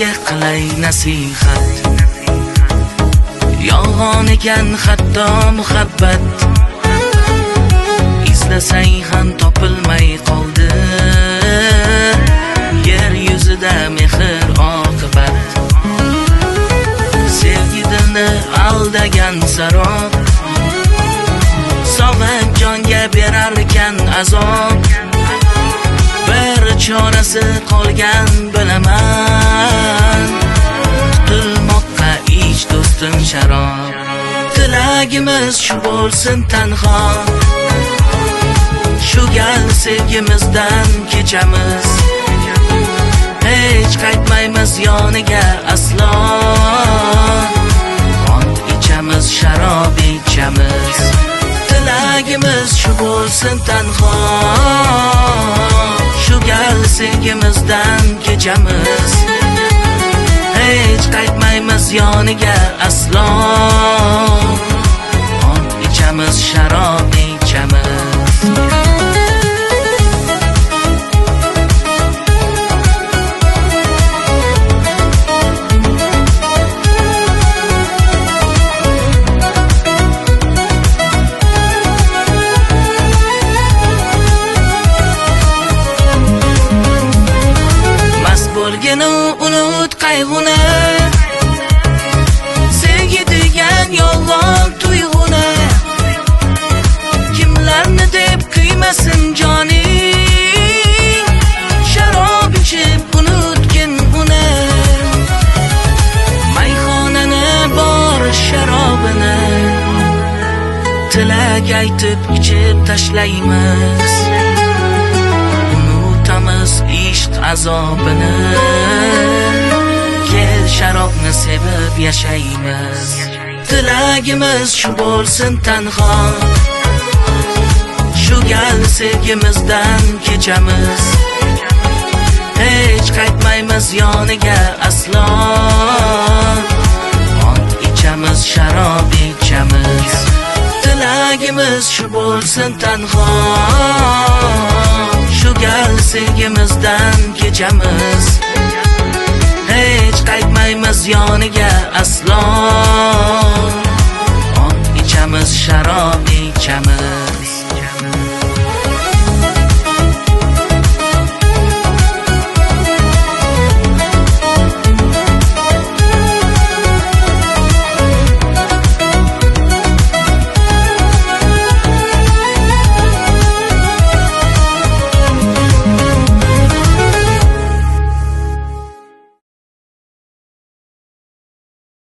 senga qilay nasihat. Yolg'on ekan hatto muhabbat, izlasang ham topilmay qoldi. Yer yuzida mehr oqibat, sevgi dilni aldagan sarob, sog'inch jonga berar ekan azob. Bir chorasi qolgan bilaman, qutulmoqqa ich do'stim sharob. Tilagimiz shu bo'lsin tanho, shu gal sevgimizdan kechamiz. Hech qaytmaymiz yoniga aslo, qon ichamiz, sharob ichamiz. Tilagimiz shu bo'lsin tanho, shu gal sevgimizdan kechamiz. Hech qaytmaymiz yoniga aslo, qon ichamiz, sharob ichamiz. Bo'lginu unut qayg'uni, sevgi degan yolg'on tuyg'uni. Kimlarni deb kuymasin joning, sharob ichib unutgin uni. Mayxonani bor sharobini, tilak aytib ichib tashlaymiz. Ishq azobini, kel sharobni sevib yashaymiz. Tilagimiz shu bo'lsin tanho, shu gal sevgimizdan kechamiz. Hech qaytmaymiz yoniga aslo, qon ichamiz, sharob ichamiz. Tilagimiz shu bo'lsin tanho, shu gal sevgimizdan kechamiz. Hech qaytmaymiz yoniga aslo, qon ichamiz, sharob ichamiz.